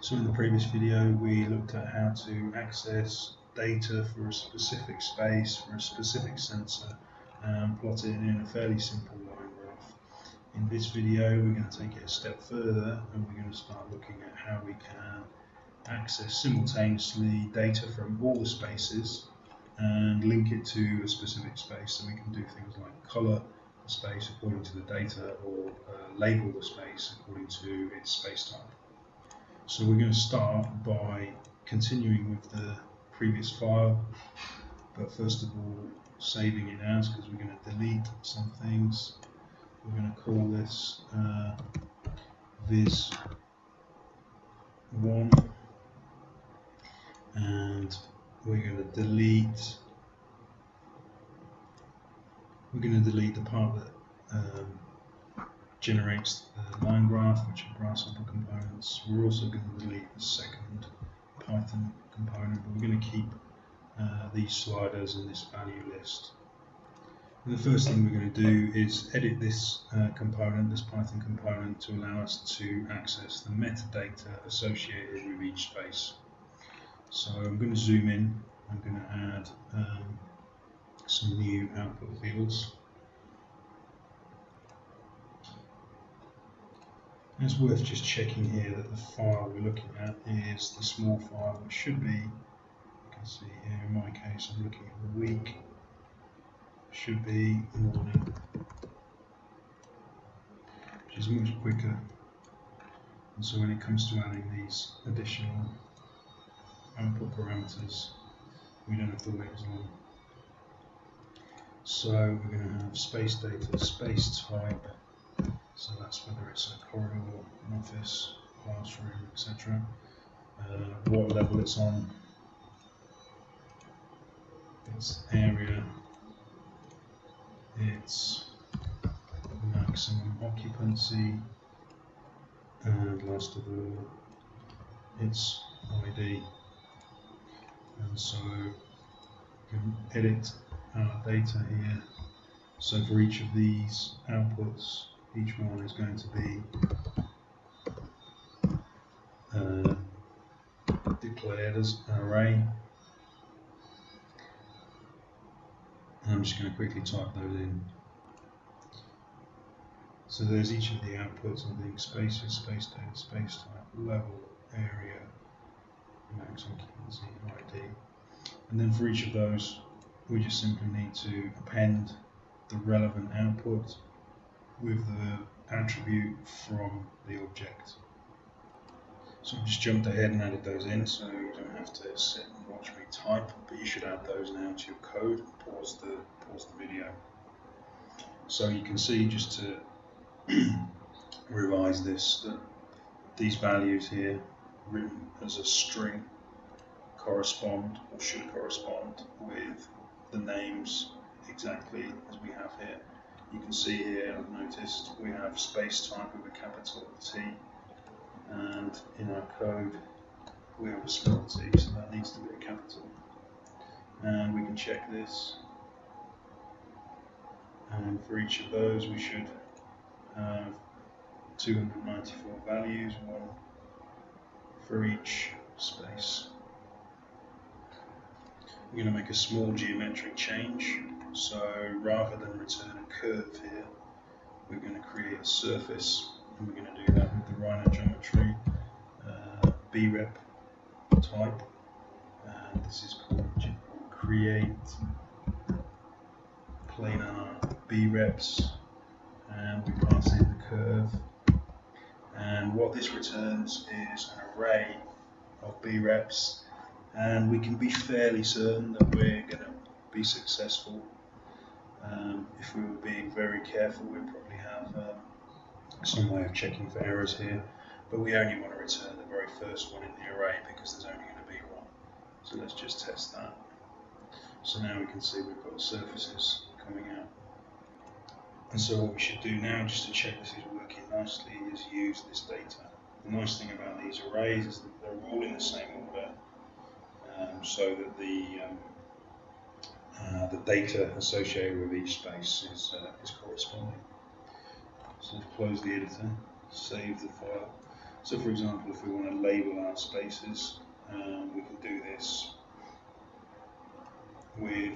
So in the previous video we looked at how to access data for a specific space, for a specific sensor, and plot it in a fairly simple line graph. In this video we're going to take it a step further and we're going to start looking at how we can access simultaneously data from all the spaces and link it to a specific space. So we can do things like colour the space according to the data, or label the space according to its space type. So we're going to start by continuing with the previous file, but first of all saving it as, because we're going to delete some things. We're going to call this vis1, and we're going to delete the part that generates the line graph, which are grasshopper components. We're also going to delete the second Python component, but we're going to keep these sliders in this value list. And the first thing we're going to do is edit this component, this Python component, to allow us to access the metadata associated with each space. So I'm going to zoom in. I'm going to add some new output fields. It's worth just checking here that the file we're looking at is the small file, which should be, you can see here in my case I'm looking at the week, should be morning, which is much quicker. And so when it comes to adding these additional output parameters, we don't have to wait as long. So we're going to have space data, space type, so that's whether it's a corridor, an office, classroom, etc. What level it's on, its area, its maximum occupancy, and last of all, its ID. And so we can edit our data here. So for each of these outputs, each one is going to be declared as an array. And I'm just going to quickly type those in. So there's each of the outputs, I think: spaces, space data, space type, level, area, max occupancy, ID. And then for each of those, we just simply need to append the relevant output with the attribute from the object. So I've just jumped ahead and added those in, so you don't have to sit and watch me type, but you should add those now to your code and pause the video. So you can see, just to revise this, that these values here, written as a string, correspond, or should correspond, with the names exactly as we have here. You can see here, I've noticed, we have space type with a capital T, and in our code we have a small t, so that needs to be a capital. And we can check this, and for each of those we should have 294 values, one for each space. We're going to make a small geometric change, so rather than return a curve here, we're going to create a surface, and we're going to do that with the Rhino geometry brep type, and this is called create planar breps, and we pass in the curve, and what this returns is an array of breps. And we can be fairly certain that we're going to be successful. If we were being very careful, we'd probably have some way of checking for errors here, but we only want to return the very first one in the array because there's only going to be one. So let's just test that. So now we can see we've got surfaces coming out. And so what we should do now, just to check this is working nicely, is use this data. The nice thing about these arrays is that they're all in the same order, so that the data associated with each space is corresponding. So close the editor, save the file, So for example, if we want to label our spaces, we can do this with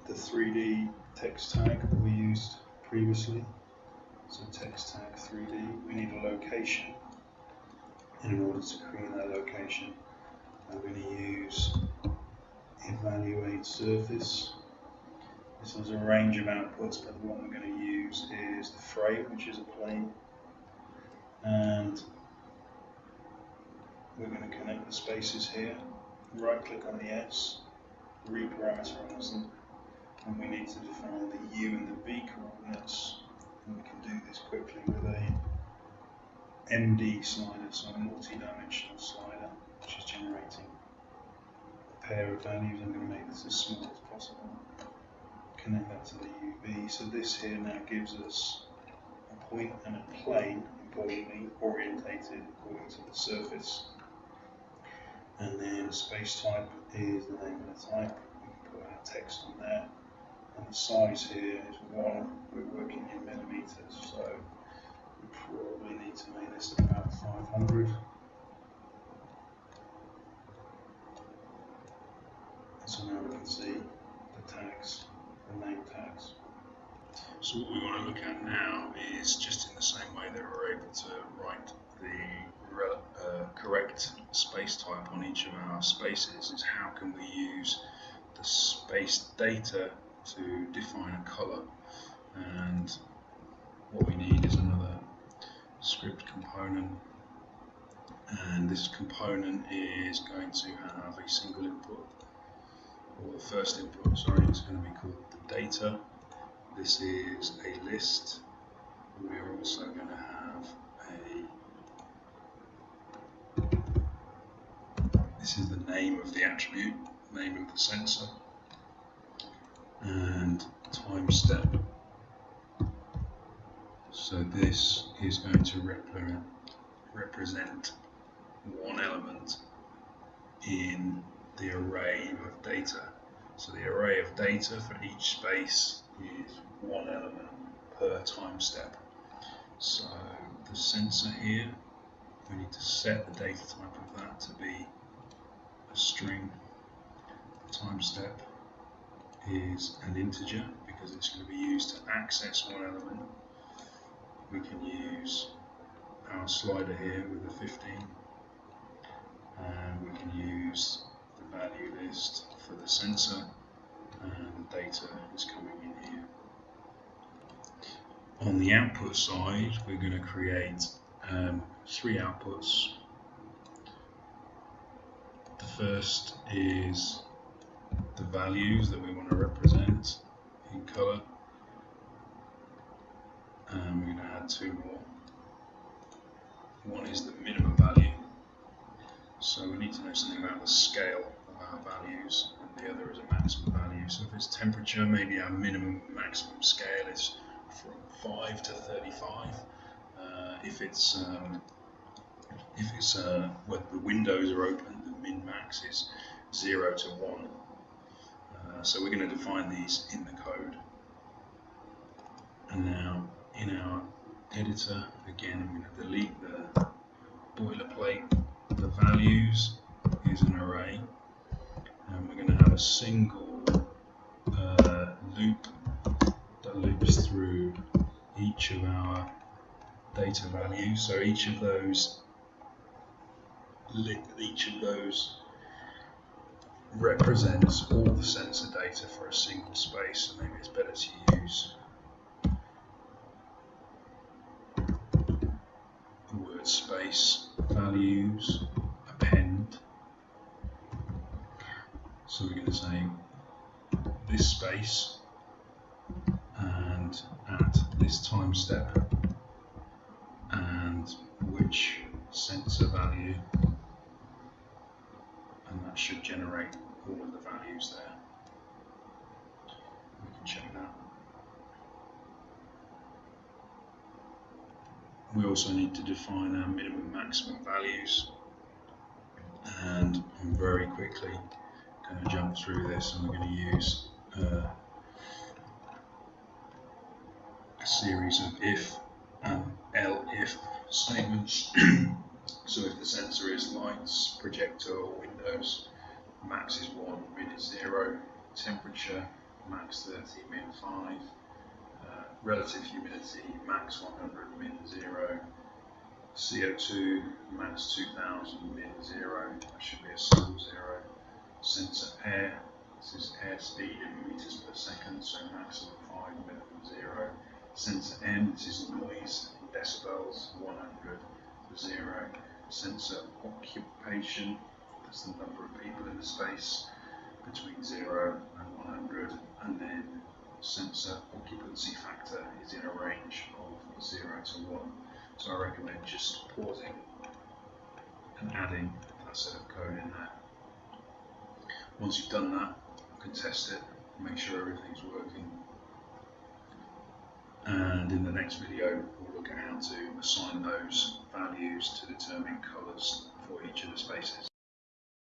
the 3D text tag that we used previously. So text tag 3D, we need a location. And in order to create that location, I'm going to use evaluate surface. This has a range of outputs, but the one we're going to use is the frame, which is a plane. And we're going to connect the spaces here. Right click on the S, reparameterize them, and we need to define the U and the V coordinates. And we can do this quickly with a MD slider, so a multi-dimensional slider, which is generating a pair of values. I'm going to make this as small as possible. Connect that to the UV. So this here now gives us a point and a plane, importantly orientated according to the surface. And then a space type is the name of the type. We can put our text on there. And the size here is 1. We're working in millimeters, so we probably need to make this about 500. So now we can see the tags, the name tags. So what we want to look at now is just in the same way that we're able to write the correct space type on each of our spaces, is how can we use the space data to define a color. And what we need is another script component, and this component is going to have a single input, or the first input, sorry, is going to be called the data. This is a list. We're also going to have this is the name of the attribute, name of the sensor, and time step. So this is going to represent one element in the array of data. So the array of data for each space is one element per time step. So the sensor here, we need to set the data type of that to be a string. The time step is an integer because it's going to be used to access one element. We can use our slider here with the 15, and we can use the value list for the sensor, and the data is coming in here. On the output side, we're going to create 3 outputs. The first is the values that we want to represent in color, and we're going to add 2 more. One is the minimum value, so we need to know something about the scale of our values, and the other is a maximum value. So if it's temperature, maybe our minimum maximum scale is from 5 to 35. If it's whether the windows are open, the min max is 0 to 1. So we're going to define these in the code. And now in our editor, again, I'm going to delete the boilerplate. The values is an array, and we're going to have a single loop that loops through each of our data values. So each of those represents all the sensor data for a single space. So maybe it's better to use the word space values append. So we're going to say this space and at this time step and which sensor value, and that should generate all of the values there. We can check that. We also need to define our minimum maximum values, and I'm very quickly going to jump through this, and we're going to use a series of if and elif statements So if the sensor is lights, projector or windows, max is 1, min is 0, temperature, max 30, min 5, relative humidity, max 100, min 0, CO2, max 2000, min 0, that should be a simple 0, sensor air, this is airspeed in meters per second, so maximum 5, minimum 0, sensor N, this is noise in decibels, 100, 0, sensor occupation, that's the number of people in the space, between 0 and 100, and then sensor occupancy factor is in a range of 0 to 1. So I recommend just pausing and adding that set of code in there. Once you've done that, you can test it, make sure everything's working. And in the next video, we'll look at how to assign those values to determine colours for each of the spaces.